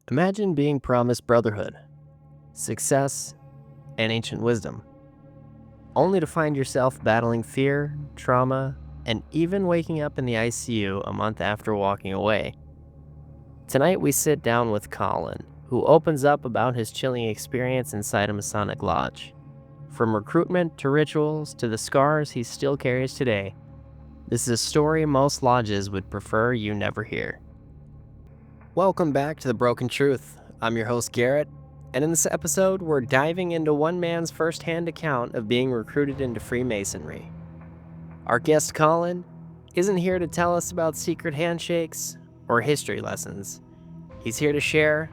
Imagine being promised brotherhood, success, and ancient wisdom, only to find yourself battling fear, trauma, and even waking up in the ICU a month after walking away. Tonight we sit down with Colin, who opens up about his chilling experience inside a Masonic lodge. From recruitment to rituals to the scars he still carries today, this is a story most lodges would prefer you never hear. Welcome back to The Broken Truth. I'm your host, Garrett, and in this episode, we're diving into one man's first-hand account of being recruited into Freemasonry. Our guest, Colin, isn't here to tell us about secret handshakes or history lessons. He's here to share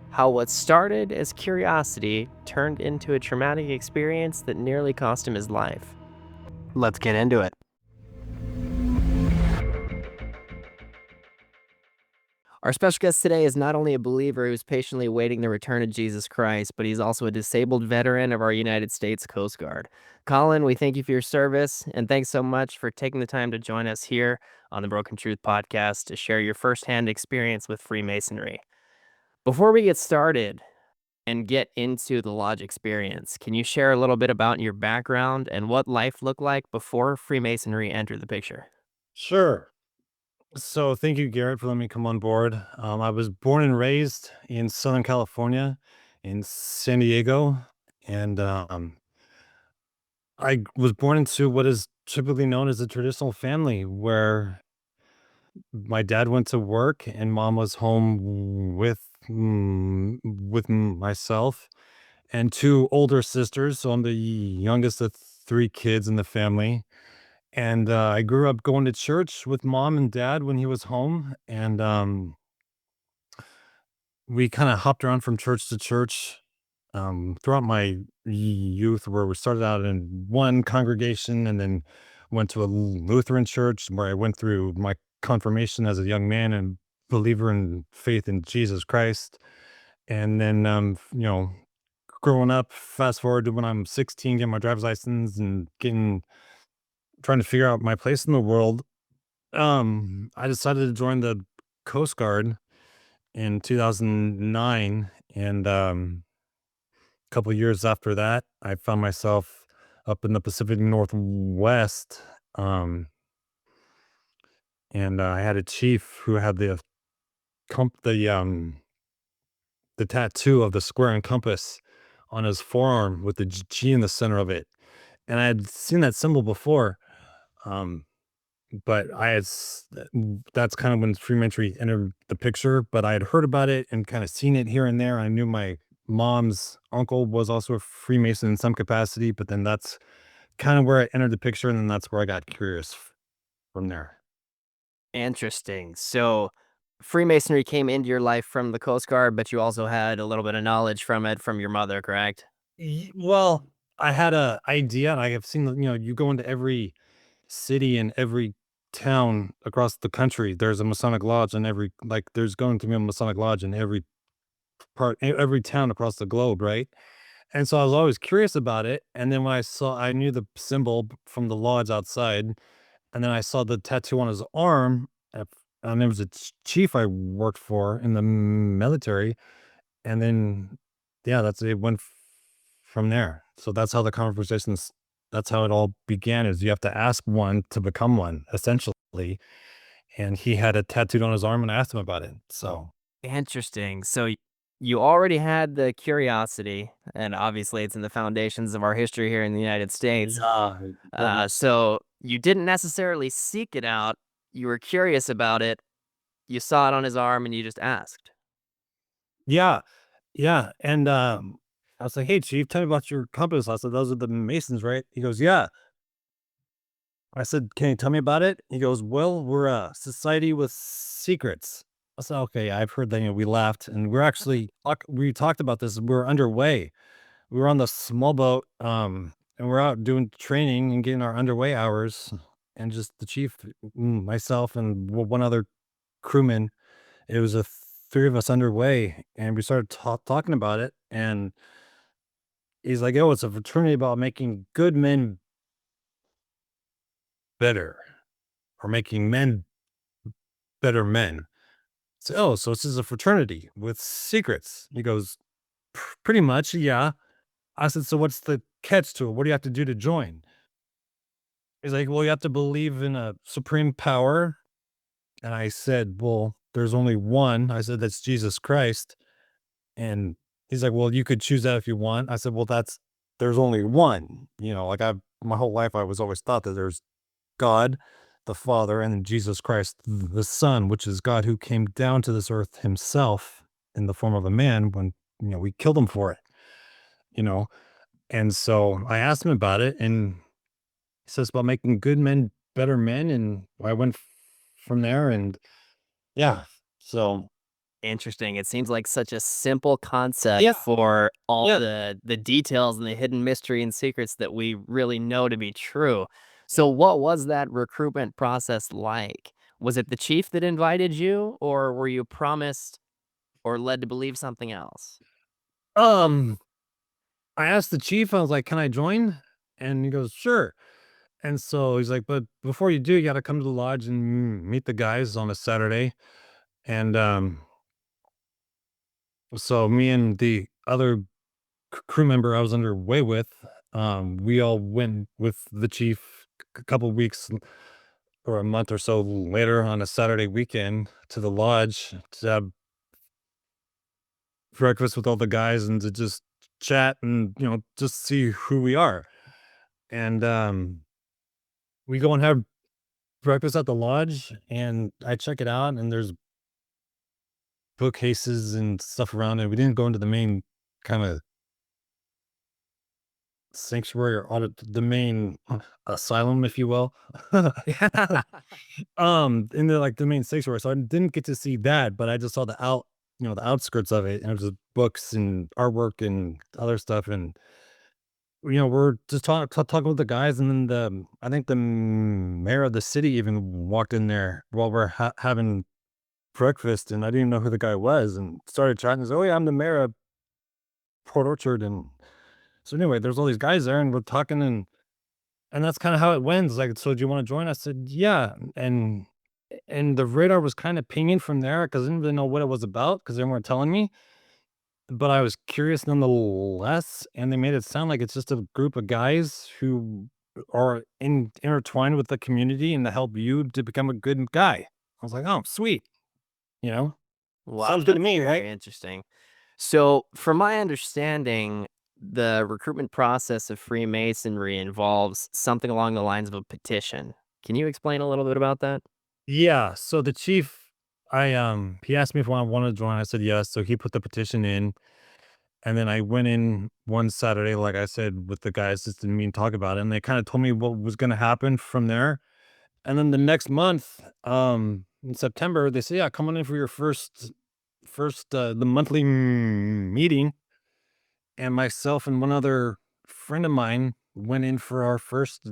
how what started as curiosity turned into a traumatic experience that nearly cost him his life. Let's get into it. Our special guest today is not only a believer who's patiently awaiting the return of Jesus Christ, but he's also a disabled veteran of our United States Coast Guard. Colin, we thank you for your service, and thanks so much for taking the time to join us here on the Broken Truth podcast to share your firsthand experience with Freemasonry. Before we get started and get into the lodge experience, can you share a little bit about your background and what life looked like before Freemasonry entered the picture? Sure. So thank you, Garrett, for letting me come on board. I was born and raised in Southern California, in San Diego, and I was born into what is typically known as a traditional family, where my dad went to work and mom was home with myself and two older sisters. So I'm the youngest of three kids in the family. And, I grew up going to church with mom and dad when he was home, and, we kinda hopped around from church to church, throughout my youth, where we started out in one congregation and then went to a Lutheran church where I went through my confirmation as a young man and believer in faith in Jesus Christ. And then, growing up, fast forward to when I'm 16, getting my driver's license and trying to figure out my place in the world. I decided to join the Coast Guard in 2009, and, a couple years after that, I found myself up in the Pacific Northwest, um, and, I had a chief who had comp the tattoo of the square and compass on his forearm with the G in the center of it, and I had seen that symbol before, um but that's kind of when Freemasonry entered the picture, but I had heard about it and kinda seen it here and there. I knew my mom's uncle was also a Freemason in some capacity, but then that's kinda where I entered the picture, and then that's where I got curious from there. Interesting. So, Freemasonry came into your life from the Coast Guard, but you also had a little bit of knowledge from it from your mother, correct? Well, I had a idea, and I have seen, you go into every city and every town across the country, there's a Masonic lodge in there's going to be a Masonic lodge in every town across the globe, right? And so I was always curious about it, and then when I knew the symbol from the lodge outside, and then I saw the tattoo on his arm, and it was a chief I worked for in the military, and then, yeah, it went from there. So that's how it all began, is you have to ask one to become one, essentially, and he had it tattooed on his arm, and I asked him about it, so. Interesting. So, you already had the curiosity, and obviously it's in the foundations of our history here in the United States. Yeah. So you didn't necessarily seek it out. You were curious about it. You saw it on his arm and you just asked. Yeah. Yeah, and, I was like, "Hey, chief, tell me about your compass." I said, "Those are the Masons, right?" He goes, "Yeah." I said, "Can you tell me about it?" He goes, "Well, we're a society with secrets." I said, "Okay, I've heard that." We laughed, and we talked about this. We're underway. We were on the small boat, and we're out doing training and getting our underway hours, and just the chief, myself, and one other crewman. It was a three of us underway, and we started talking about it, and he's like, "Oh, it's a fraternity about making good men better, or making men better men." So, oh, so this is a fraternity with secrets. He goes, Pretty much, yeah." I said, "So what's the catch to it? What do you have to do to join?" He's like, "Well, you have to believe in a supreme power." And I said, "Well, there's only one." I said, "That's Jesus Christ." And he's like, "Well, you could choose that if you want." I said, "Well, there's only one." Like my whole life, I was always thought that there's God, the Father, and then Jesus Christ, the Son, which is God who came down to this earth himself in the form of a man when, we killed him for it, you know? And so I asked him about it, and he says about making good men better men. And I went from there. And yeah, so Interesting. It seems like such a simple concept yeah, for all yeah. the details and the hidden mystery and secrets that we really know to be true. So what was that recruitment process like? Was it the chief that invited you, or were you promised or led to believe something else? Um, I asked the chief, I was like, "Can I join?" And he goes, "Sure." And so he's like, "But before you do, you got to come to the lodge and meet the guys on a Saturday." And so me and the other crew member I was underway with, we all went with the chief a couple weeks or a month or so later on a Saturday weekend to the lodge to have breakfast with all the guys and to just chat and just see who we are. And we go and have breakfast at the lodge, and I check it out, and there's bookcases and stuff around it. We didn't go into the main kind of sanctuary or audit the main asylum, if you will. In the main sanctuary. So I didn't get to see that, but I just saw the outskirts of it, and it was just books and artwork and other stuff. And we're just talking with the guys, and then I think the mayor of the city even walked in there while we're having breakfast, and I didn't know who the guy was, and started chatting. He's, "Oh yeah, I'm the mayor of Port Orchard." And so anyway, there's all these guys there, and we're talking, and that's kind of how it went. It's like, "So do you want to join?" I said, "Yeah." And the radar was kind of pinging from there because I didn't really know what it was about because they weren't telling me, but I was curious nonetheless. And they made it sound like it's just a group of guys who are intertwined with the community and to help you to become a good guy. I was like, "Oh, sweet." You know, Wow, sounds good to that's me, right? very interesting. So, from my understanding, the recruitment process of Freemasonry involves something along the lines of a petition. Can you explain a little bit about that? Yeah. So the chief, he asked me if I wanted to join. I said yes. So he put the petition in. And then I went in one Saturday, like I said, with the guys just to meet and talk about it. And they kind of told me what was going to happen from there. And then the next month, in September, they say, "Yeah, come on in for your the monthly meeting." And myself and one other friend of mine went in for our first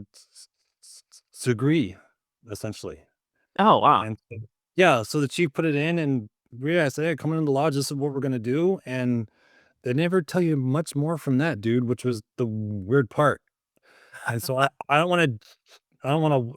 degree, essentially. Oh, wow. And yeah, so the chief put it in, and I said, "Hey, come in the lodge. This is what we're gonna do." And they never tell you much more from that, dude, which was the weird part. And so I don't want to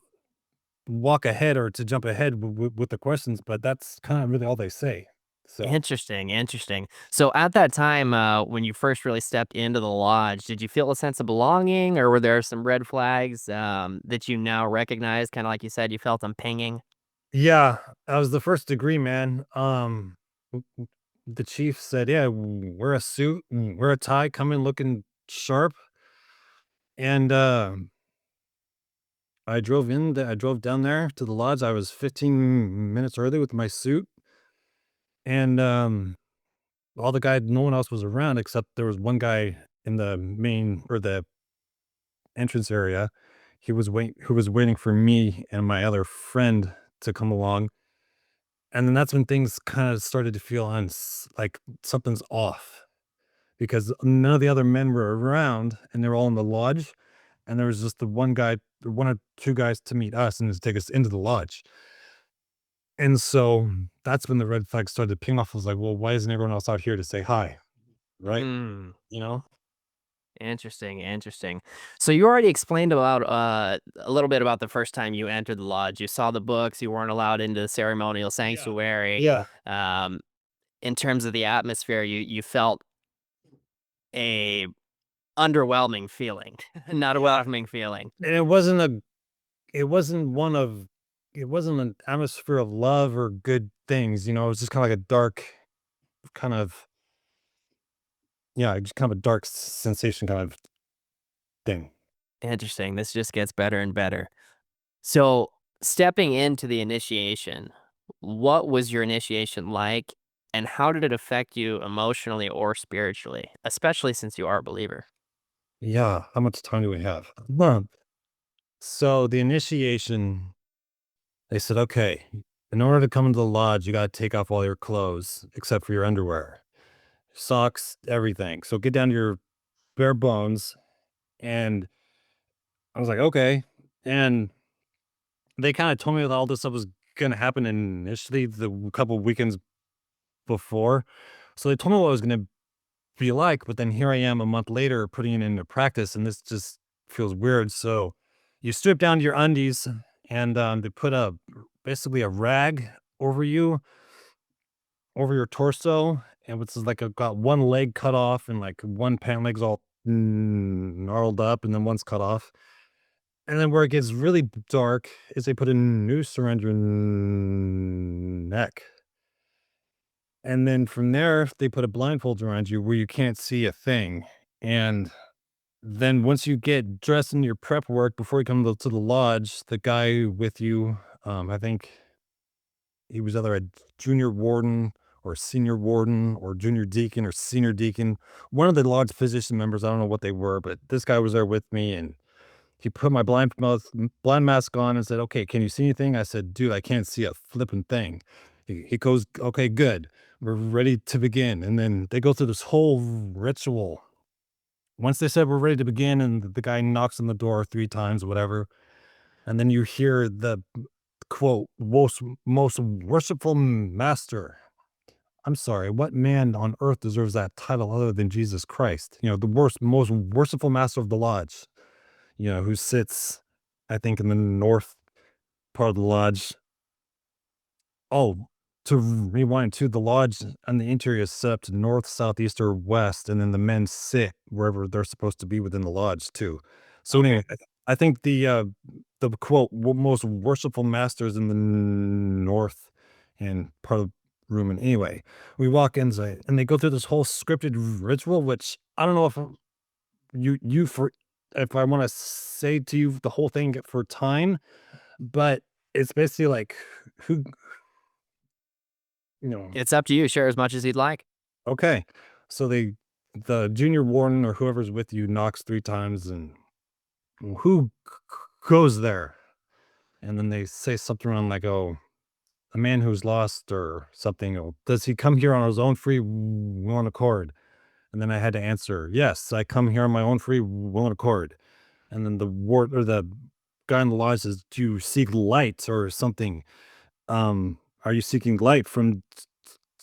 walk ahead or to jump ahead with the questions, but that's kind of really all they say. So Interesting, interesting. So, at that time, when you first really stepped into the lodge, did you feel a sense of belonging, or were there some red flags that you now recognize? Kind of like you said, you felt them pinging. yeah, that was the first degree, man. The chief said, "Yeah, wear a suit, wear a tie, come in looking sharp." And I drove down there to the lodge. I was 15 minutes early with my suit, and all the guy no one else was around except there was one guy in the main or the entrance area. Who was waiting for me and my other friend to come along. And then that's when things kind of started to feel like something's off because none of the other men were around and they're all in the lodge. And there was just the one or two guys to meet us and to take us into the lodge. And so that's when the red flag started to ping off. I was like, well, why isn't everyone else out here to say hi? Right. Hmm. You know? Interesting, interesting. So you already explained about a little bit about the first time you entered the lodge. You saw the books, you weren't allowed into the ceremonial Yeah. sanctuary. Yeah. Um, in terms of the atmosphere, you felt a underwhelming feeling, not a Yeah. welcoming feeling. And it wasn't an atmosphere of love or good things, it was just kinda like a dark kind of yeah, just kind of a dark sensation kind of thing. Interesting. This just gets better and better. So, stepping into the initiation, what was your initiation like, and how did it affect you emotionally or spiritually, especially since you are a believer? Yeah, how much time do we have? Month. So the initiation, they said, "Okay, in order to come into the lodge, you gotta take off all your clothes except for your underwear, socks, everything. So get down to your bare bones." And I was like, "Okay." And they kinda told me that all this stuff was gonna happen initially the couple weekends before. So they told me what it was gonna be like, but then here I am a month later putting it into practice, and this just feels weird. So you strip down to your undies, and they put basically a rag over you, over your torso, and it's like got one leg cut off, and like one pant leg's all gnarled up, and then one's cut off. And then where it gets really dark is they put a noose around your neck. And then from there, they put a blindfold around you where you can't see a thing. And then once you get dressed in your prep work before you come to the lodge, the guy with you, I think he was either a junior warden or senior warden or junior deacon or senior deacon, one of the lodge physician members. I don't know what they were, but this guy was there with me, and he put my blind mask on and said, "Okay, can you see anything?" I said, "Dude, I can't see a flipping thing." He goes, "Okay, good. We're ready to begin." And then they go through this whole ritual. Once they said we're ready to begin, and the guy knocks on the door 3 times, or whatever, and then you hear the quote, most worshipful master. I'm sorry, what man on earth deserves that title other than Jesus Christ? The most worshipful master of the lodge, who sits, I think, in the north part of the lodge. Oh, to rewind too, the lodge on the interior is set up to north, south, east, or west, and then the men sit wherever they're supposed to be within the lodge too. So Okay. anyway, I think the quote most worshipful masters in the north and part of the room. And anyway, we walk in and they go through this whole scripted ritual, which I don't know if you for if I want to say to you the whole thing for time, but it's basically like who you know It's up to you. Share as much as you'd like. Okay. So the junior warden or whoever's with you knocks 3 times, and who goes there? And then they say something around like, "Oh, a man who's lost," or something. "Oh, does he come here on his own free will and accord?" And then I had to answer, "Yes, I come here on my own free will and accord." And then the ward or the guy in the lodge says, "Do you seek light or something? Are you seeking light from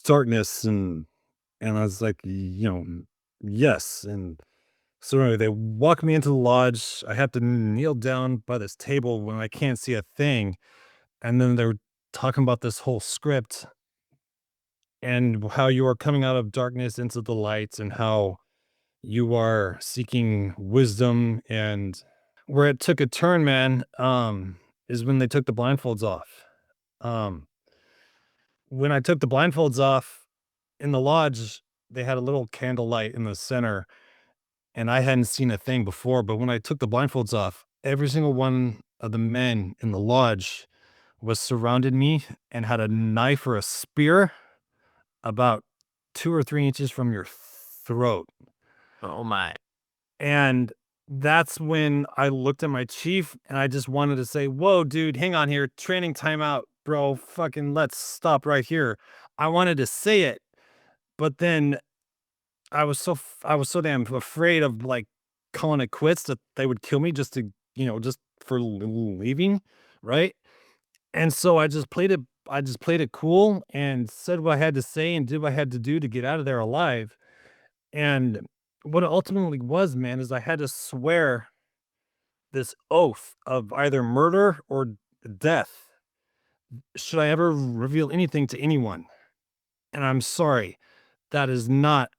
darkness?" And I was like, "Yes." And so anyway, they walk me into the lodge. I have to kneel down by this table when I can't see a thing. And then they're talking about this whole script and how you are coming out of darkness into the light and how you are seeking wisdom. And where it took a turn, man, is when they took the blindfolds off. Um, when I took the blindfolds off in the lodge, they had a little candle light in the center. And I hadn't seen a thing before, but when I took the blindfolds off, every single one of the men in the lodge was surrounded me and had a knife or a spear about 2 or 3 inches from your throat. Oh my. And that's when I looked at my chief and I just wanted to say, "Whoa, dude, hang on here. Training timeout, bro. Fucking let's stop right here." I wanted to say it, but then I was so damn afraid of, like, calling it quits that they would kill me just for leaving, right? And so I just played it cool and said what I had to say and did what I had to do to get out of there alive. And what it ultimately was, man, is I had to swear this oath of either murder or death should I ever reveal anything to anyone. And I'm sorry, that is not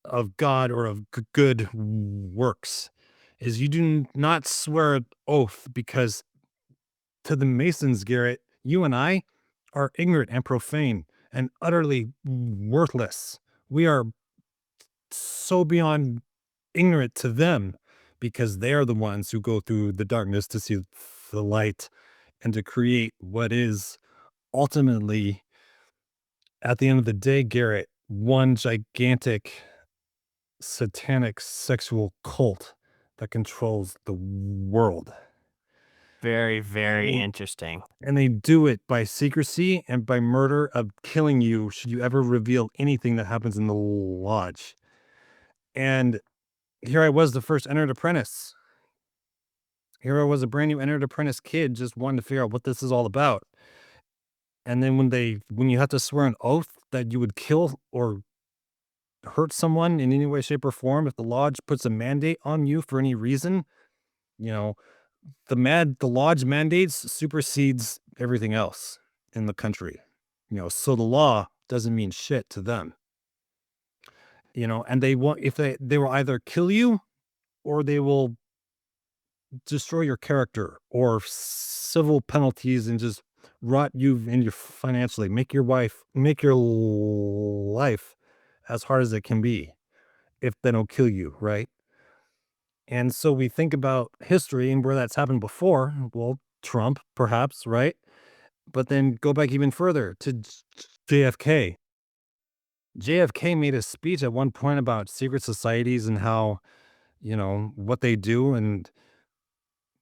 of God or of good works. Is you do not swear an oath because to the Masons, Garrett, you and I are ignorant and profane and utterly worthless. We are so beyond ignorant to them because they are the ones who go through the darkness to see the light and to create what is ultimately, at the end of the day, Garrett, one gigantic satanic sexual cult that controls the world. Very, very And interesting. and they do it by secrecy and by murder of killing you should you ever reveal anything that happens in the lodge. And here I was, the first entered apprentice. Here I was, a brand new entered apprentice kid, just wanting to figure out what this is all about. And then when you have to swear an oath that you would kill or hurt someone in any way, shape, or form, if the lodge puts a mandate on you for any reason, you know, the lodge mandates supersedes everything else in the country. So the law doesn't mean shit to them. And they want if they will either kill you or they will destroy your character or civil penalties and just rot you in your financially, make your life as hard as it can be if they don't kill you, right? And so we think about history and where that's happened before. Well, Trump, perhaps, right? But then go back even further to JFK. JFK made a speech at one point about secret societies and how, what they do and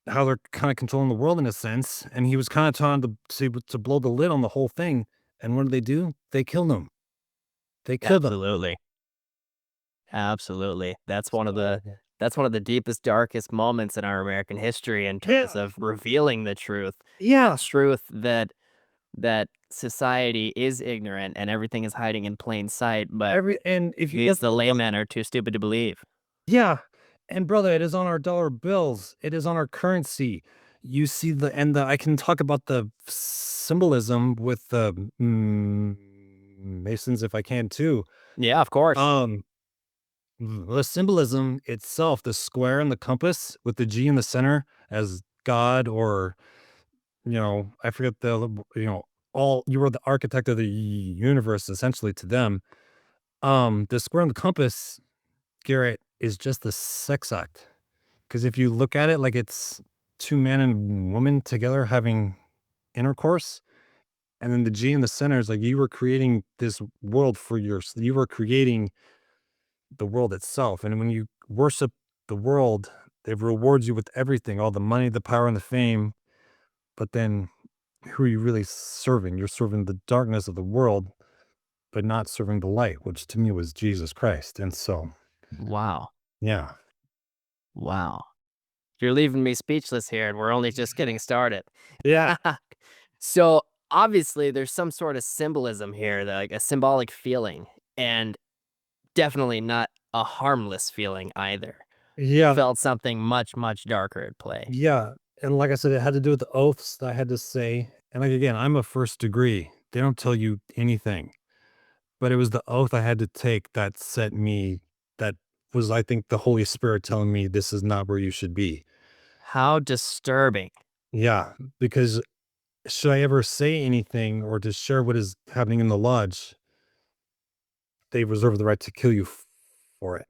how they're kind of controlling the world in a sense. And he was kind of trying to blow the lid on the whole thing. And what did they do? They killed him. They killed him. Absolutely. Absolutely. So, That's one of the deepest, darkest moments in our American history in terms yeah, of revealing the truth. yeah, Truth that society is ignorant and everything is hiding in plain sight, but and if you these get the laymen are too stupid to believe. Yeah, and brother, it is on our dollar bills. It is on our currency. You see I can talk about the symbolism with the Masons if I can too. Yeah, of course. Um, the symbolism itself, the square and the compass with the G in the center as God, or I forget all you were the architect of the universe essentially to them. The square and the compass, Garrett, is just the sex act. Because if you look at it like it's two man and woman together having intercourse, and then the G in the center is like you were creating this world you were creating the world itself. And when you worship the world, it rewards you with everything, all the money, the power, and the fame. But then who are you really serving? You're serving the darkness of the world, but not serving the light, which to me was Jesus Christ. And so, Wow. yeah. Wow. You're leaving me speechless here, and we're only just getting started. Yeah. So, obviously, there's some sort of symbolism here, like a symbolic feeling, and definitely not a harmless feeling either. Yeah. Felt something much, much darker at play. Yeah, and like I said, it had to do with the oaths that I had to say, and, like, again, I'm a first degree. They don't tell you anything, but it was the oath I had to take that was, I think, the Holy Spirit telling me this is not where you should be. How disturbing. Yeah, because should I ever say anything or to share what is happening in the lodge, they reserve the right to kill you for it.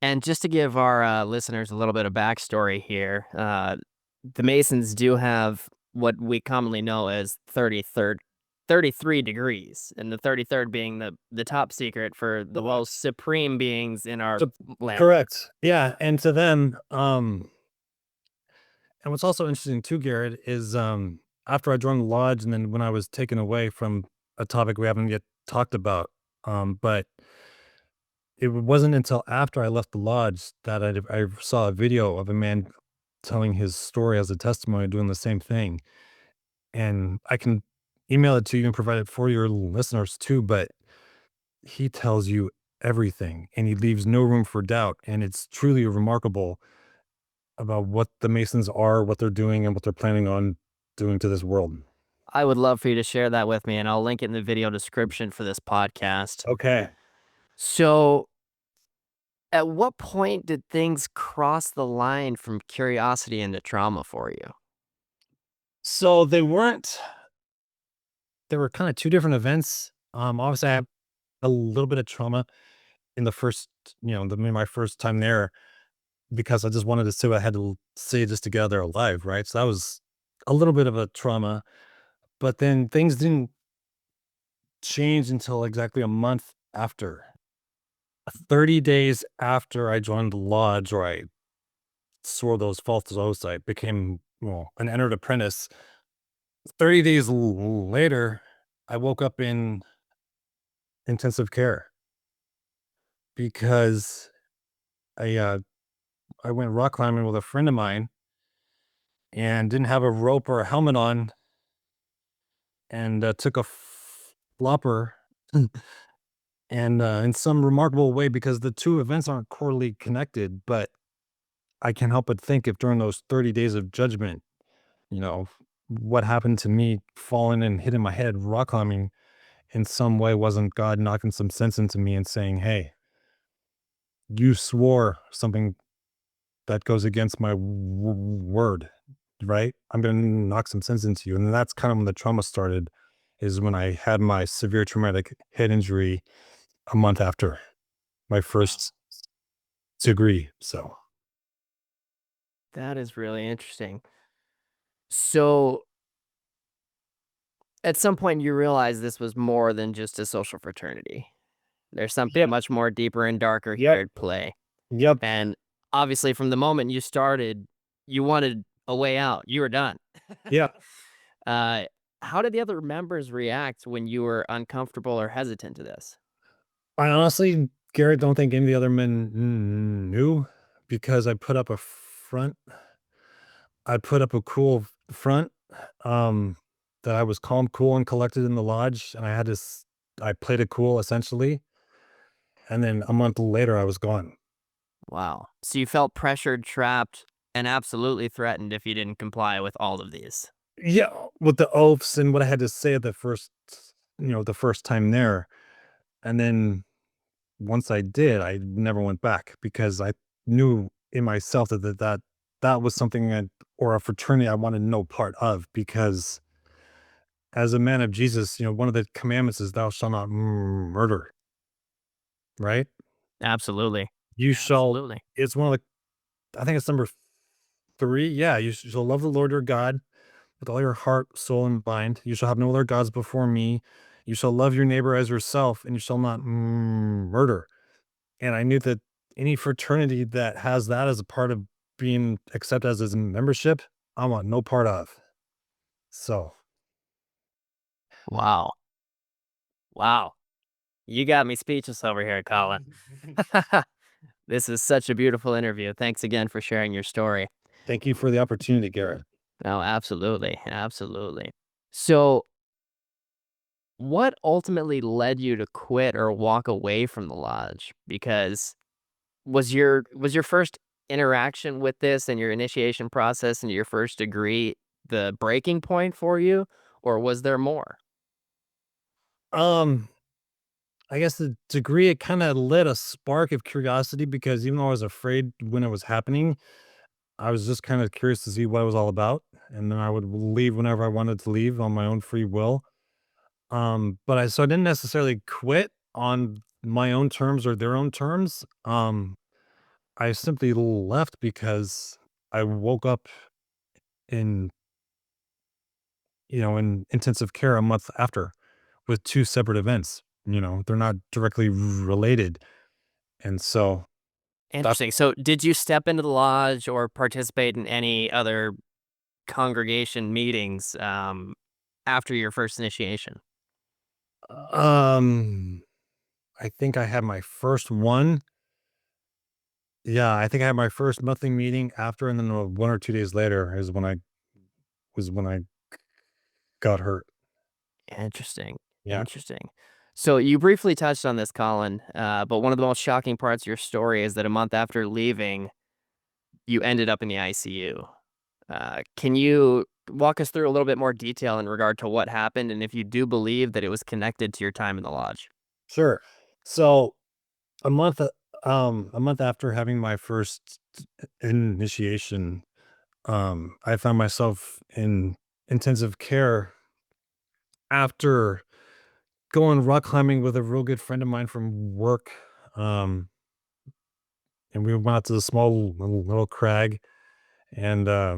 And just to give our listeners a little bit of backstory here, the Masons do have what we commonly know as 33 degrees, and the 33rd being the top secret for the most supreme beings in our So land. correct. Yeah, and to them, and what's also interesting too, Garrett, is after I joined the lodge and then when I was taken away from a topic we haven't yet talked about, but it wasn't until after I left the lodge that I saw a video of a man telling his story as a testimony, doing the same thing. And I can email it to you and provide it for your listeners too, but he tells you everything, and he leaves no room for doubt. And it's truly remarkable about what the Masons are, what they're doing, and what they're planning on doing to this world. I would love for you to share that with me, and I'll link it in the video description for this podcast. Okay. So, at what point did things cross the line from curiosity into trauma for you? So they were kind of two different events. Obviously I had a little bit of trauma in the first, my first time there because I just wanted to see what I had to see just to get out there alive, right? So that was a little bit of a trauma, but then things didn't change until exactly a month after. 30 days after I joined the lodge or I swore those false oaths, I became, well, an entered apprentice. 30 days later, I woke up in intensive care because I, uh, I went rock climbing with a friend of mine and didn't have a rope or a helmet on and took a flopper. And in some remarkable way, because the two events aren't correlated connected, but I can't help but think if during those 30 days of judgment, you know, what happened to me falling and hitting my head rock climbing in some way wasn't God knocking some sense into me and saying, hey, you swore something that goes against my word, right? I'm going to knock some sense into you. And that's kind of when the trauma started, is when I had my severe traumatic head injury a month after my Wow. first degree. So, That is really interesting. So, at some point, you realized this was more than just a social fraternity. There's something yeah, much more deeper and darker yep, here at play. yep, And obviously, from the moment you started, you wanted a way out. You were done. yeah. uh, how did the other members react when you were uncomfortable or hesitant to this? I honestly, Garrett, don't think any of the other men knew because I put up a cool front, um, that I was calm, cool, and collected in the lodge, and I played it cool essentially, and then a month later I was gone. Wow. So you felt pressured, trapped, and absolutely threatened if you didn't comply with all of these. Yeah, with the oaths and what I had to say the first time there, and then once I did, I never went back because I knew in myself that was something or a fraternity I wanted no part of because as a man of Jesus, one of the commandments is thou shalt not murder, right? Absolutely. You shall Absolutely. it's one of I think it's number 3. Yeah, you shall love the Lord your God with all your heart, soul, and mind. You shall have no other gods before me. You shall love your neighbor as yourself, and you shall not murder. And I knew that any fraternity that has that as a part of being accepted as a membership, I want no part of. So, Wow. Wow. You got me speechless over here, Colin. This is such a beautiful interview. Thanks again for sharing your story. thank you for the opportunity, Garrett. No, absolutely. Absolutely. So, what ultimately led you to quit or walk away from the lodge? Because was your first interaction with this and your initiation process and your first degree the breaking point for you, or was there more? Um, I guess the degree it kind of lit a spark of curiosity because even though I was afraid when it was happening, I was just kind of curious to see what it was all about. And then I would leave whenever I wanted to leave on my own free will. So I didn't necessarily quit on my own terms or their own terms. I simply left because I woke up in, in intensive care a month after with 2 separate events. They're not directly related. And so that Interesting. So, did you step into the lodge or participate in any other congregation meetings after your first initiation? um I think I had my first one. Yeah, I think I had my first monthly meeting after, and then 1 or 2 days later is when I got hurt. Interesting. Yeah. Interesting. So you briefly touched on this, Colin, but one of the most shocking parts of your story is that a month after leaving, you ended up in the ICU. Can you walk us through a little bit more detail in regard to what happened and if you do believe that it was connected to your time in the lodge? Sure. So a month, a month after having my first initiation, I found myself in intensive care after going rock climbing with a real good friend of mine from work. Um, and we went out to the small little crag, and I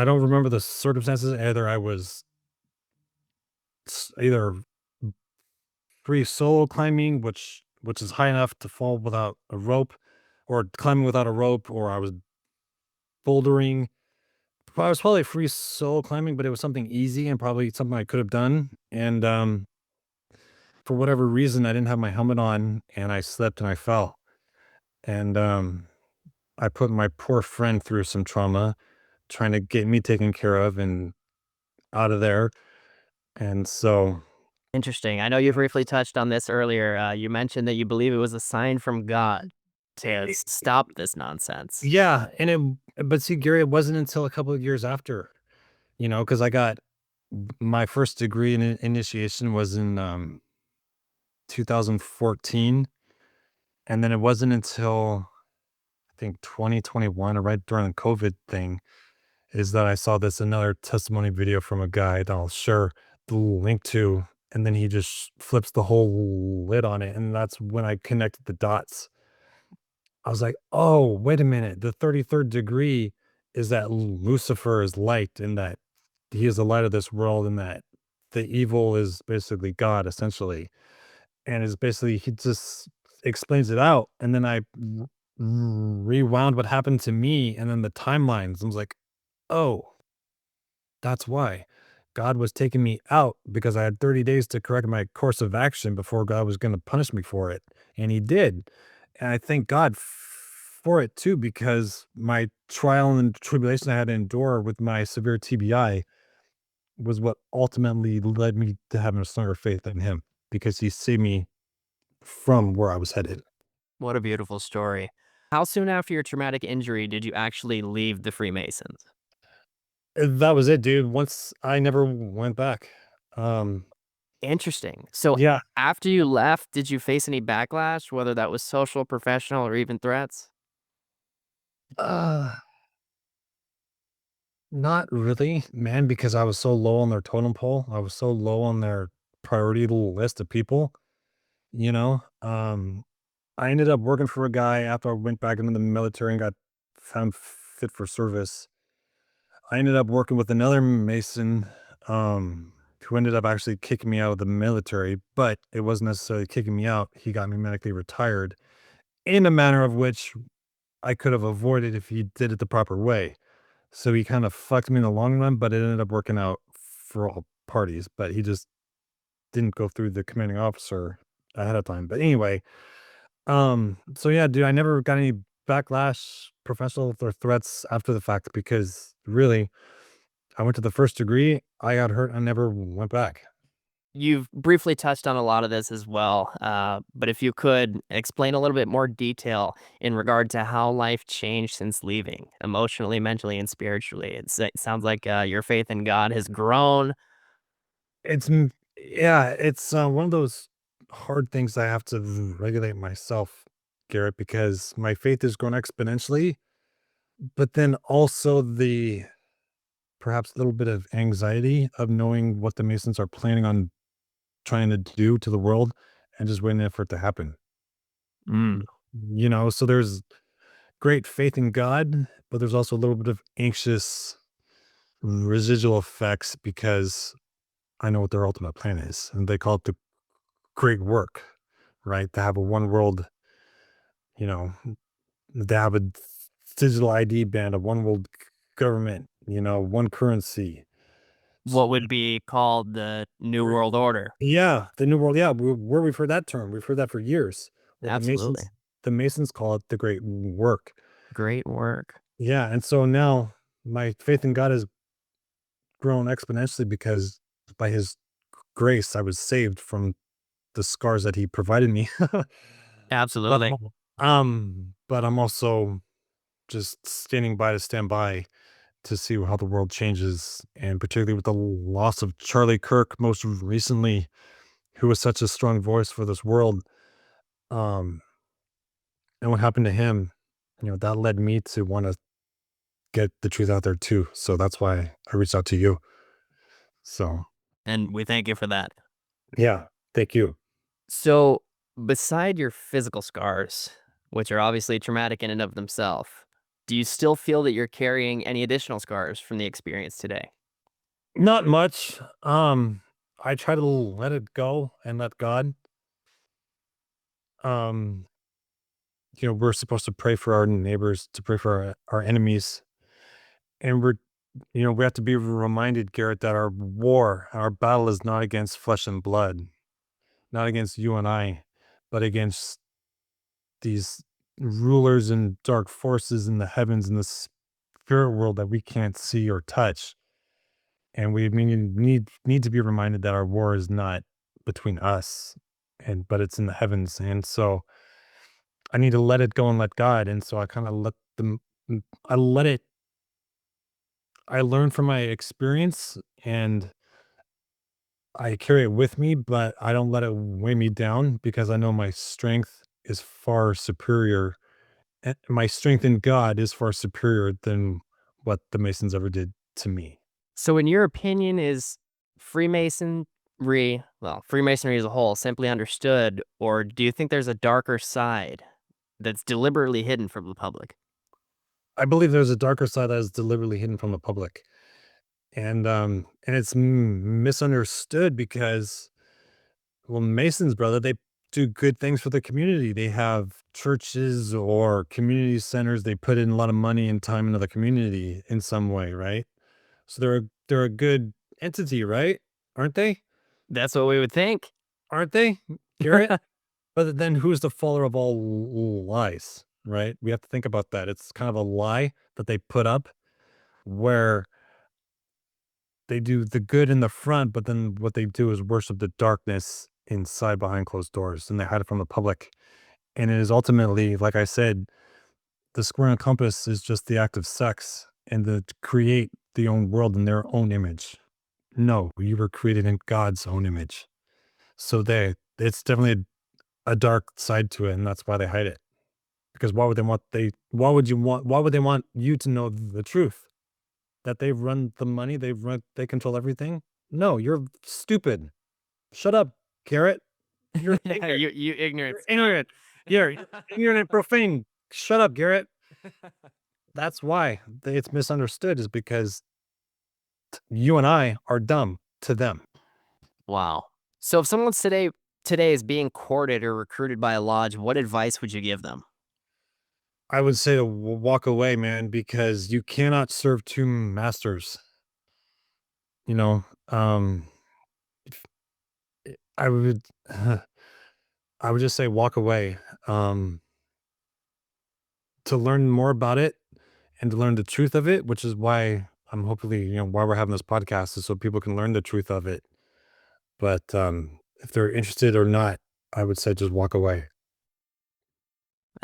don't remember the circumstances. Either I was either free solo climbing, which is high enough to fall without a rope, or climbing without a rope, or I was bouldering. I was probably free solo climbing, but it was something easy and probably something I could have done. And for whatever reason, I didn't have my helmet on, and I slipped and I fell. And I put my poor friend through some trauma, trying to get me taken care of and out of there. And so, Interesting. I know you briefly touched on this earlier. You mentioned that you believe it was a sign from God to stop this nonsense. yeah, and but see, Gary, it wasn't until a couple of years after, because I got my first degree in initiation was in 2014, and then it wasn't until I think 2021, or right during the COVID thing, is that I saw this another testimony video from a guy that I'll share the link to, and then he just flips the whole lid on it, and that's when I connected the dots. I was like, "Oh, wait a minute. The 33rd degree is that Lucifer is light and that he is the light of this world and that the evil is basically God, essentially." And it's basically, he just explains it out. And then I rewound what happened to me and then the timelines. I was like, oh, that's why God was taking me out because I had 30 days to correct my course of action before God was going to punish me for it. And he did. And I thank God for it too, because my trial and tribulation I had to endure with my severe TBI was what ultimately led me to having a stronger faith in him because he saved me from where I was headed. What a beautiful story. How soon after your traumatic injury did you actually leave the Freemasons? That was it, dude. Once I never went back. Um, Interesting. So yeah. after you left, did you face any backlash, whether that was social, professional, or even threats? Uh, Not really, man, because I was so low on their totem pole. I was so low on their priority list of people, you know? I ended up working for a guy after I went back into the military and got found fit for service. I ended up working with another Mason, who ended up actually kicking me out of the military, but it wasn't necessarily kicking me out. He got me medically retired in a manner of which I could have avoided if he did it the proper way. So he kind of fucked me in the long run, but it ended up working out for all parties. But he just didn't go through the commanding officer ahead of time. But anyway, so yeah, dude, I never got any backlash, professional or threats after the fact because really, I went to the first degree, I got hurt, I never went back. You've briefly touched on a lot of this as well, but if you could explain a little bit more detail in regard to how life changed since leaving, emotionally, mentally, and spiritually. It sounds like your faith in God has grown. Yeah, it's one of those hard things I have to regulate myself, Garrett, because my faith has grown exponentially, but then also the perhaps a little bit of anxiety of knowing what the Masons are planning on trying to do to the world and just waiting for it to happen. Mm. So there's great faith in God, but there's also a little bit of anxious residual effects because I know what their ultimate plan is. And they call it the great work, right? To have a one world, you know, to have a digital ID band, a one world government, one currency. What would be called the New World Order. Yeah, the new world. Yeah, where we've heard that term, we've heard that for years. Well, Absolutely. The Masons call it the great work. Great work. Yeah, and so now my faith in God has grown exponentially because by His grace, I was saved from the scars that he provided me. But Absolutely. I'm also just standing by to stand by to see how the world changes, and particularly with the loss of Charlie Kirk most recently, who was such a strong voice for this world. Um, and what happened to him, that led me to want to get the truth out there too. So that's why I reached out to you. So And we thank you for that. yeah, thank you. So, beside your physical scars, which are obviously traumatic in and of themselves, do you still feel that you're carrying any additional scars from the experience today? Not much. I try to let it go and let God. Um, we're supposed to pray for our neighbors, to pray for our enemies. And we have to be reminded, Garrett, that our battle is not against flesh and blood, not against you and I, but against these rulers and dark forces in the heavens and the spirit world that we can't see or touch. And we need to be reminded that our war is not between us, but it's in the heavens. And so I need to let it go and let God. And so I kind of let them. I let it. I learn from my experience, and I carry it with me, but I don't let it weigh me down because I know my strength is far superior. My strength in God is far superior than what the Masons ever did to me. So, in your opinion, is Freemasonry as a whole, simply understood, or do you think there's a darker side that's deliberately hidden from the public? I believe there's a darker side that is deliberately hidden from the public, and it's misunderstood because, well, Masons, brother, they do good things for the community. They have churches or community centers. They put in a lot of money and time into the community in some way, right? So they're a good entity, right? Aren't they? That's what we would think. Aren't they, Garrett? But then who's the follower of all lies, right? We have to think about that. It's kind of a lie that they put up where they do the good in the front, but then what they do is worship the darkness inside behind closed doors, and they hide it from the public. And it is ultimately, like I said, the square and compass is just the act of sex and to create the own world in their own image. No, you were created in God's own image. So it's definitely a dark side to it, and that's why they hide it. Because why would they want you to know the truth? That they run the money, they control everything? No, you're stupid. Shut up, Garrett. You're ignorant. You ignorant You're scum. ignorant. You're ignorant and profane. Shut up, Garrett. That's why it's misunderstood is because you and I are dumb to them. Wow. So if someone's today is being courted or recruited by a lodge, what advice would you give them? I would say to walk away, man, because you cannot serve two masters. You know, um, I would, I would just say walk away. Um, to learn more about it and to learn the truth of it, which is why I'm hopefully, why we're having this podcast is so people can learn the truth of it. But if they're interested or not, I would say just walk away.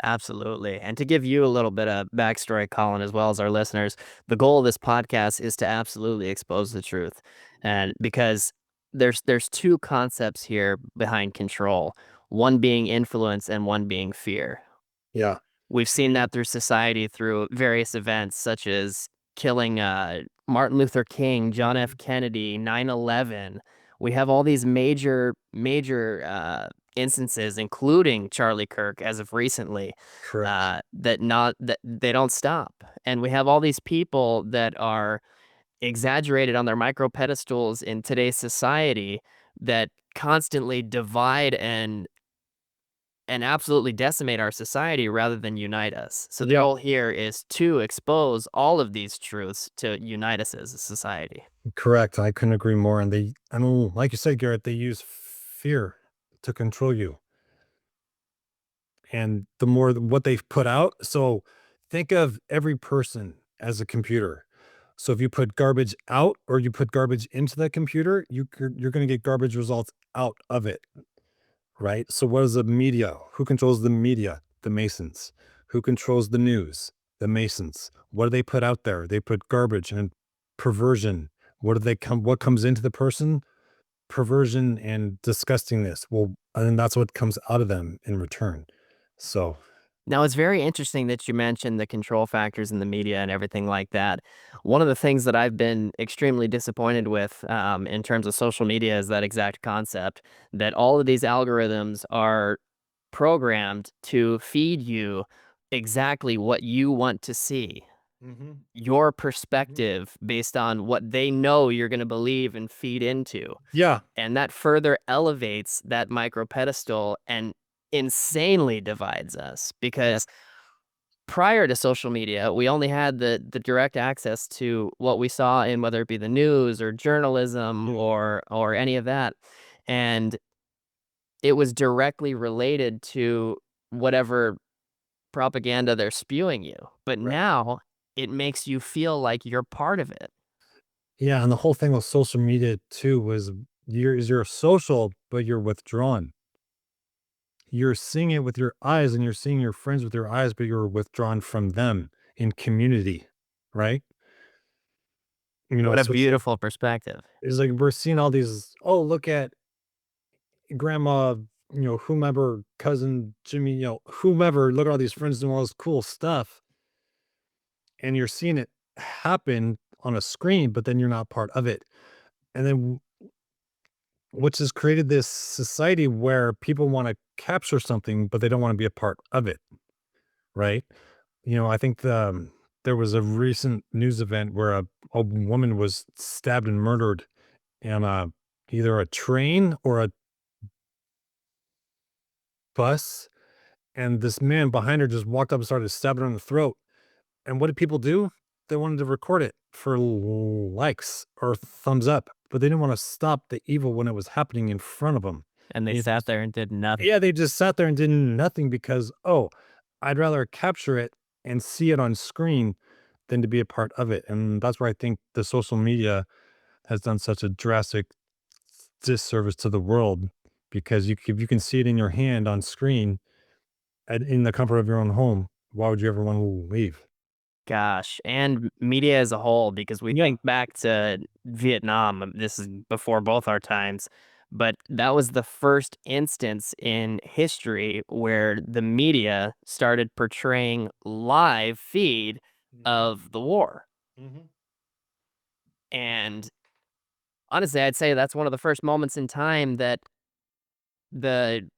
Absolutely. And to give you a little bit of backstory, Colin, as well as our listeners, the goal of this podcast is to absolutely expose the truth. And because there's two concepts here behind control, one being influence and one being fear. Yeah, We've seen that through society through various events such as killing Martin Luther King, John F. Kennedy, 9/11. We have all these major instances, including Charlie Kirk, as of recently, correct. that they don't stop, and we have all these people that are exaggerated on their micro pedestals in today's society that constantly divide and absolutely decimate our society rather than unite us. So the Yeah, goal here is to expose all of these truths to unite us as a society. correct. I couldn't agree more. And I mean, like you said, Garrett, they use fear to control you. And the more what they've put out. So think of every person as a computer. So if you put garbage out or you put garbage into that computer, you're going to get garbage results out of it, right? So what is the media? Who controls the media? The Masons. Who controls the news? The Masons. What do they put out there? They put garbage and perversion. What comes into the person? Perversion and disgustingness. Well, and then that's what comes out of them in return. So, Now, it's very interesting that you mentioned the control factors in the media and everything like that. One of the things that I've been extremely disappointed with in terms of social media is that exact concept that all of these algorithms are programmed to feed you exactly what you want to see, mhm, your mhm. perspective based on what they know you're going to believe and feed into. Yeah, And that further elevates that micro pedestal and insanely divides us yeah, because prior to social media, we only had the direct access to what we saw in whether it be the news or journalism yeah, or any of that, and it was directly related to whatever propaganda they're spewing you. But right. now it makes you feel like you're part of it. Yeah, and the whole thing with social media too was you're social, but you're withdrawn. You're seeing it with your eyes and you're seeing your friends with your eyes, but you're withdrawn from them in community, right? What a So beautiful perspective. it's like we're seeing all these, oh, look at grandma, whomever, cousin Jimmy, whomever, look at all these friends doing all this cool stuff. And you're seeing it happen on a screen, but then you're not part of it. And then which has created this society where people want to capture something, but they don't want to be a part of it, right? I think there was a recent news event where a woman was stabbed and murdered in either a train or a bus. And this man behind her just walked up and started stabbing her in the throat. And what did people do? They wanted to record it for likes or thumbs up, but they didn't want to stop the evil when it was happening in front of them. And they sat there and did nothing. Yeah, they just sat there and did nothing because, "Oh, I'd rather capture it and see it on screen than to be a part of it." And that's where I think the social media has done such a drastic disservice to the world because if you can see it in your hand on screen and in the comfort of your own home, why would you ever want to leave? Gosh, and media as a whole, because we Yeah. think back to Vietnam, this is before both our times, but that was the first instance in history where the media started portraying live feed Mhm, of the war. mhm. And honestly, I'd say that's one of the first moments in time that the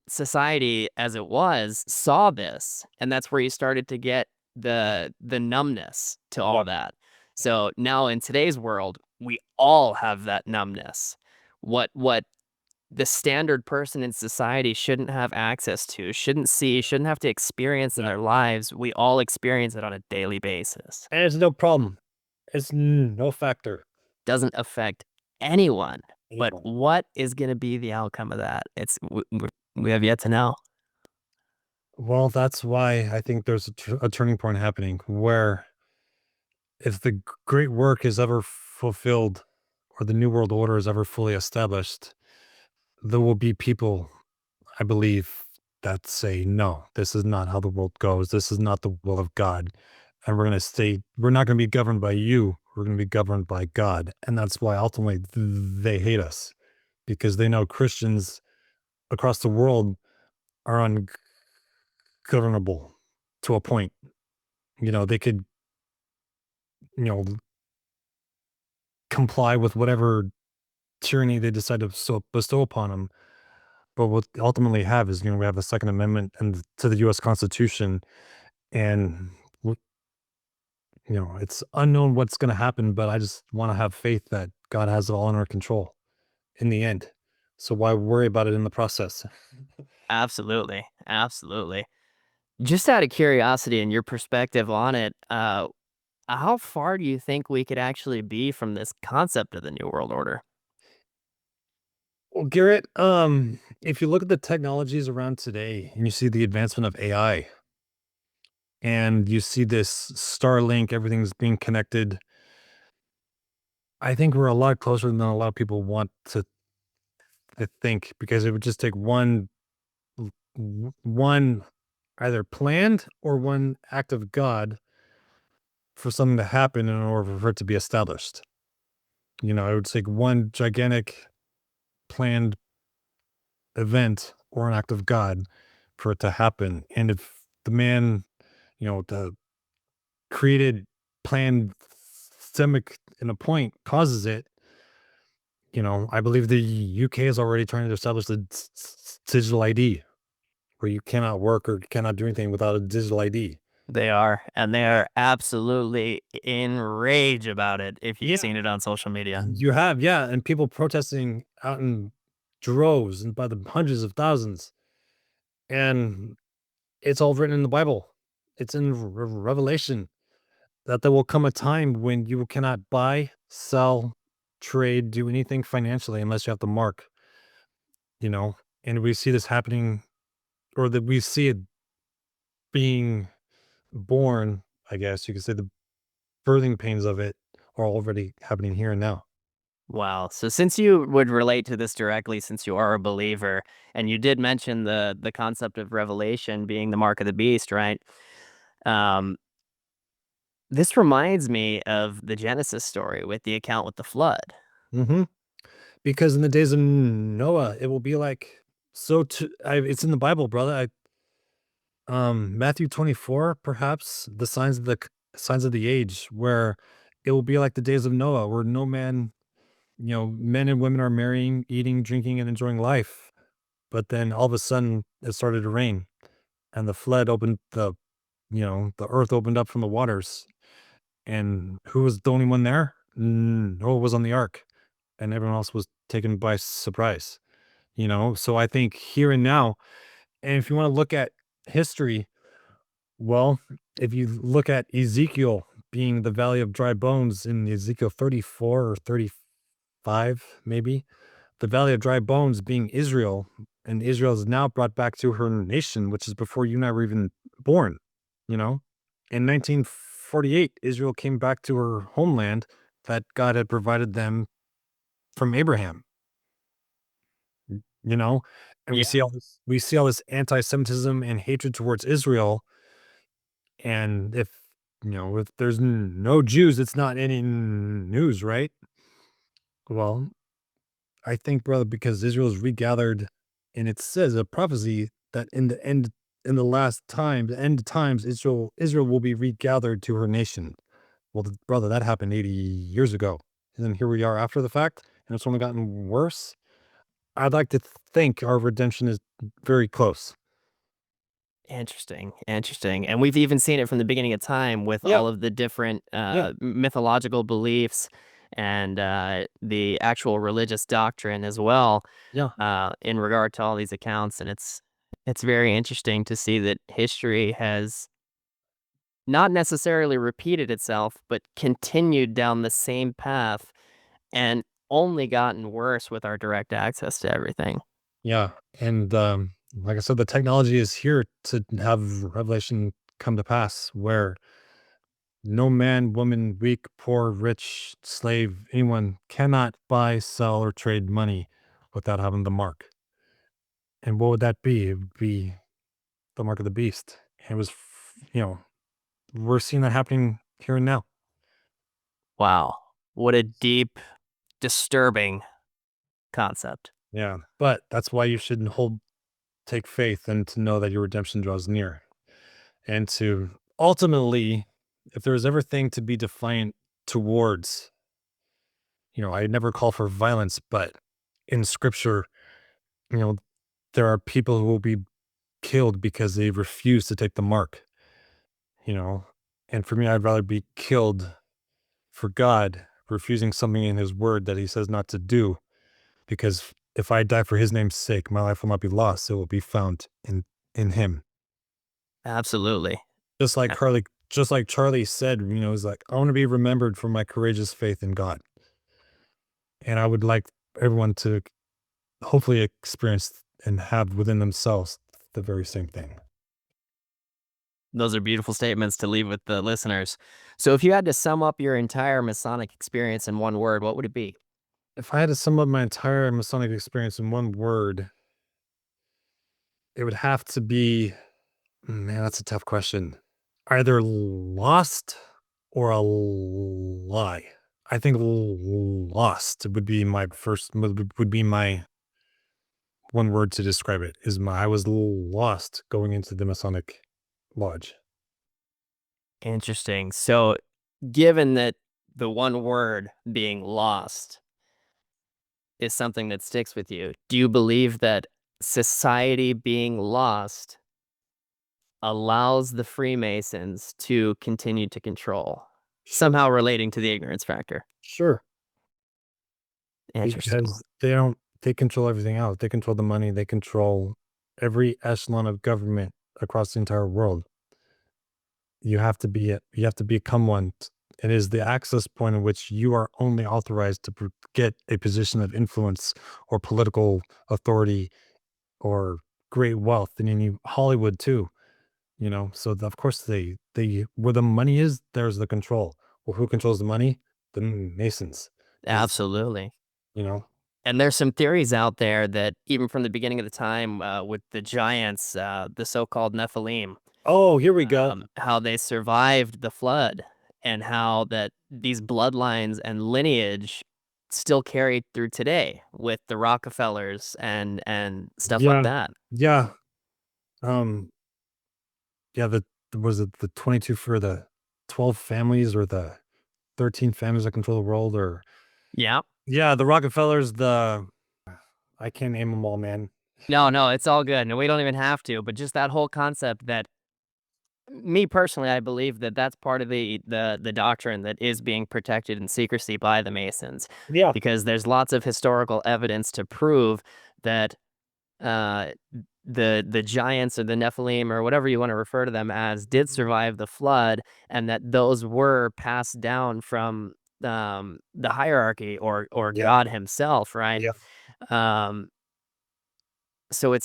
society as it was saw this, and that's where you started to get the numbness to all Yeah, that. yeah, So now in today's world, we all have that numbness. What the standard person in society shouldn't have access to, shouldn't see, yeah, shouldn't have to experience in yeah. their lives, we all experience it on a daily basis. And it's no problem. It's no factor. Doesn't affect anyone. But Anyone. what is going to be the outcome of that? We have yet to know. Well, that's why I think there's a turning point happening where if the great work is ever fulfilled or the new world order is ever fully established, there will be people, I believe, that say, no, this is not how the world goes. This is not the will of God. And we're not going to be governed by you. We're going to be governed by God. And that's why ultimately they hate us because they know Christians across the world are ungovernable to a point. They could, you know, comply with whatever tyranny they decide to bestow upon them. But what they ultimately have is, we have the Second Amendment and to the U.S. Constitution, and w- it's unknown what's going to happen. But I just want to have faith that God has it all under control in the end. So why worry about it in the process? Absolutely. Absolutely. Just out of curiosity and your perspective on it, how far do you think we could actually be from this concept of the New World Order? Well, Garrett, if you look at the technologies around today and you see the advancement of AI, and you see this Starlink, everything's being connected. I think we're a lot closer than a lot of people want to think, because it would just take one either planned or one act of God for something to happen in order for it to be established. It would take one gigantic planned event or an act of God for it to happen. And if the man, the created planned systemic in a point causes it, I believe the UK is already trying to establish the digital ID, where you cannot work or cannot do anything without a digital ID. They are, and they are absolutely enraged about it if you've Yeah. seen it on social media. You have, yeah, and people protesting out in droves and by the hundreds of thousands. And it's all written in the Bible. It's in Revelation that there will come a time when you cannot buy, sell, trade, do anything financially unless you have the mark, you know? And we see this happening, or that we see it being born, I guess you could say the birthing pains of it are already happening here and now. Wow. So since you would relate to this directly, since you are a believer, and you did mention the concept of revelation being the mark of the beast, right? Um, this reminds me of the Genesis story with the account with the flood. Mhm. Because in the days of Noah, it will be like it's in the Bible, brother. Matthew 24, perhaps the signs of the age, where it will be like the days of Noah, where no man, men and women are marrying, eating, drinking, and enjoying life. But then all of a sudden it started to rain, and the flood opened the earth opened up from the waters. And who was the only one there? Noah was on the ark, and everyone else was taken by surprise. So I think here and now, and if you want to look at history, well, if you look at Ezekiel being the valley of dry bones in Ezekiel 34 or 35, maybe, the valley of dry bones being Israel, and Israel is now brought back to her nation, which is before you and I were even born, you know? In 1948, Israel came back to her homeland that God had provided them from Abraham, you know? And Yeah. we see all this anti-Semitism and hatred towards Israel. And if there's no Jews, it's not any news, right? Well, I think, brother, because Israel is regathered, and it says a prophecy that in the last time, the end of times, Israel will be regathered to her nation. Well, brother, that happened 80 years ago. And then here we are after the fact, and it's only gotten worse. I'd like to think our redemption is very close. Interesting, interesting. And we've even seen it from the beginning of time with Yeah, all of the different yeah, mythological beliefs and the actual religious doctrine as well, yeah, in regard to all these accounts. And it's very interesting to see that history has not necessarily repeated itself, but continued down the same path and only gotten worse with our direct access to everything. yeah. And like I said, the technology is here to have revelation come to pass where no man, woman, weak, poor, rich, slave, anyone cannot buy, sell, or trade money without having the mark. And what would that be? It would be the mark of the beast. And it was, we're seeing that happening here and now. Wow. What a deep, disturbing concept. Yeah. But that's why you should take faith and to know that your redemption draws near. And to ultimately, if there is ever thing to be defiant towards, I never call for violence, but in scripture, you know, there are people who will be killed because they refuse to take the mark, you know? And for me, I'd rather be killed for God refusing something in his word that he says not to do, because if I die for his name's sake, my life will not be lost. It will be found in him. Absolutely. Uh, Just like Charlie said, he's like, I want to be remembered for my courageous faith in God. And I would like everyone to hopefully experience and have within themselves the very same thing. Those are beautiful statements to leave with the listeners. So, if you had to sum up your entire Masonic experience in one word, what would it be? If I had to sum up my entire Masonic experience in one word, it would have to be, man, that's a tough question. Either lost or a lie. I think lost would be my first, would be my one word to describe it is I was lost going into the Masonic Lodge. Interesting. So, given that the one word being lost is something that sticks with you, do you believe that society being lost allows the Freemasons to continue to control, Sure. somehow relating to the ignorance factor? Sure. Interesting. Because they control everything else. They control the money. They control every echelon of government across the entire world. You have to become one. It is the access point in which you are only authorized to get a position of influence or political authority or great wealth and in Hollywood too, you know. So of course they where the money is, there's the control. Well, who controls the money? The Masons. Is Absolutely. you know. And there's some theories out there that even from the beginning of the time with the giants, the so-called Nephilim, Oh, here we go. how they survived the flood and how that these bloodlines and lineage still carried through today with the Rockefellers and stuff like Yeah, that. yeah. Um, yeah. Was it the 22 for the 12 families or the 13 families that control the world or Yeah. yeah, the Rockefellers, the I can't name them all, man. No, no, it's all good. And we don't even have to, but just that whole concept that me personally, I believe that that's part of the doctrine that is being protected in secrecy by the Masons, Yeah. because there's lots of historical evidence to prove that uh, the giants or the Nephilim or whatever you want to refer to them as did survive the flood, and that those were passed down from the hierarchy or Yeah. God Himself, right? Yeah. Um, so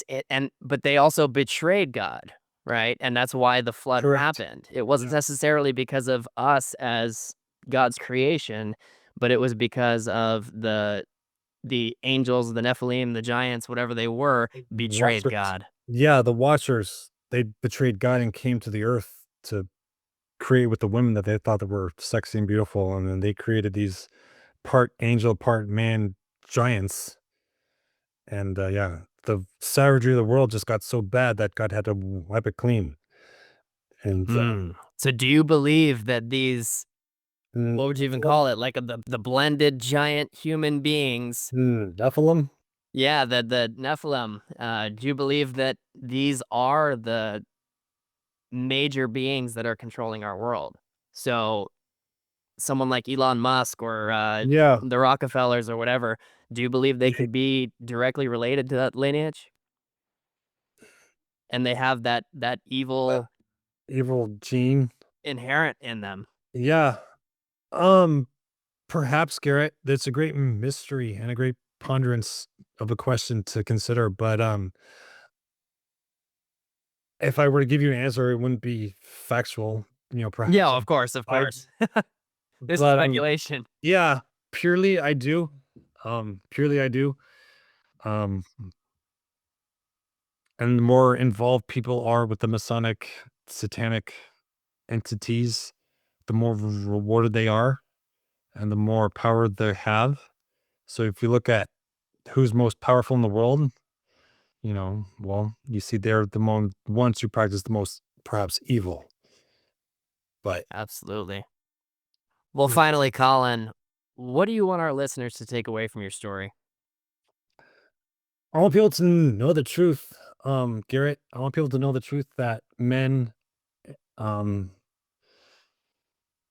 but they also betrayed God, right? And that's why the flood Correct. happened. It wasn't Yeah. necessarily because of us as God's creation, but it was because of the angels, the Nephilim, the giants, whatever they were, betrayed Watchers. God. Yeah, the Watchers, they betrayed God and came to the earth to create with the women that they thought that were sexy and beautiful, and then they created these part angel, part man giants, and, yeah, the savagery of the world just got so bad that God had to wipe it clean, and, Hmm. So do you believe that these, mm, what would you even Nephilim? call it? Like the blended giant human beings. Nephilim? Yeah, the Nephilim. Do you believe that these are the major beings that are controlling our world? So someone like Elon Musk or Yeah, the Rockefellers or whatever, do you believe they yeah, could be directly related to that lineage? And they have that uh, evil evil gene. inherent in them. Yeah, um, perhaps, Garrett, that's a great mystery and a great ponderance of a question to consider, but, if I were to give you an answer, it wouldn't be factual, Yeah, perhaps of course, of I course. This is but, speculation. yeah, purely I do, purely I do, um, and the more involved people are with the Masonic satanic entities, the more rewarded they are and the more power they have. So if you look at who's most powerful in the world, well, you see they're the ones who practice the most perhaps evil. But Absolutely. Well, finally, Colin, what do you want our listeners to take away from your story? I want people to know the truth, Garrett. I want people to know the truth that men, um,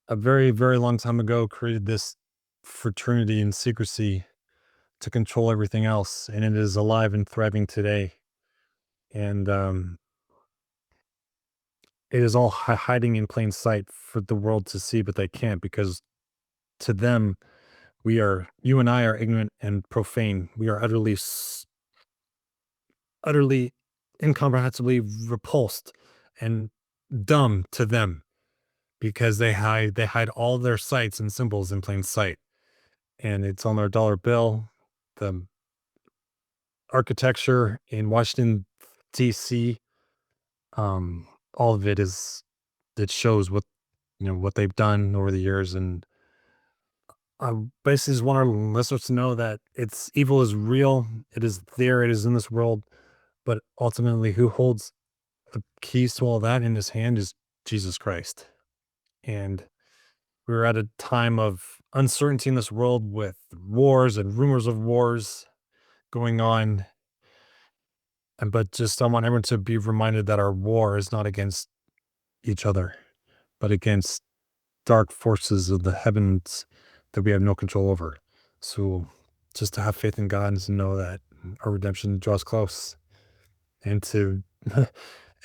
a very, very long time ago created this fraternity in secrecy to control everything else, and it is alive and thriving today. And it is all hiding in plain sight for the world to see, but they can't because to them, you and I are ignorant and profane. We are utterly, incomprehensibly repulsed, and dumb to them because they hide all their sites and symbols in plain sight, and it's on their dollar bill. The architecture in Washington D.C., all of it shows what they've done over the years, and I basically just want our listeners to know that it's evil is real. It is there. It is in this world, but ultimately, who holds the keys to all that in his hand is Jesus Christ. And we're at a time of uncertainty in this world with wars and rumors of wars going on. And but just I want everyone to be reminded that our war is not against each other, but against dark forces of the heavens that we have no control over. So just to have faith in God and to know that our redemption draws close, and to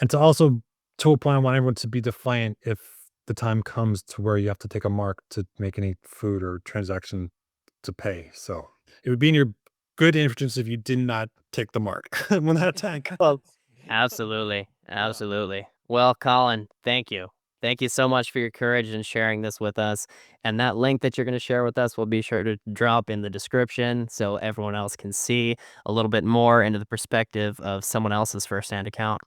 and to also to a point, I want everyone to be defiant if the time comes to where you have to take a mark to make any food or transaction to pay. So it would be in your good interest if you did not take the mark when that attack. Well, absolutely. Yeah. Absolutely. Well, Colin, thank you. Thank you so much for your courage and sharing this with us. And that link that you're going to share with us, we'll be sure to drop in the description so everyone else can see a little bit more into the perspective of someone else's firsthand account.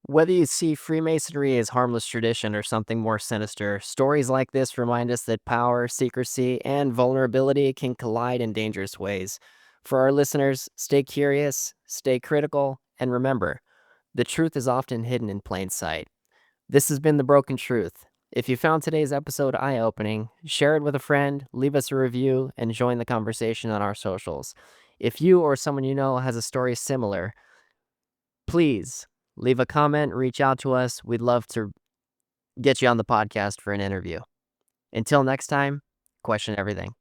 Whether you see Freemasonry as harmless tradition or something more sinister, stories like this remind us that power, secrecy, and vulnerability can collide in dangerous ways. For our listeners, stay curious, stay critical, and remember, the truth is often hidden in plain sight. This has been The Broken Truth. If you found today's episode eye opening, share it with a friend, leave us a review, and join the conversation on our socials. If you or someone you know has a story similar, please leave a comment, reach out to us. We'd love to get you on the podcast for an interview. Until next time, question everything.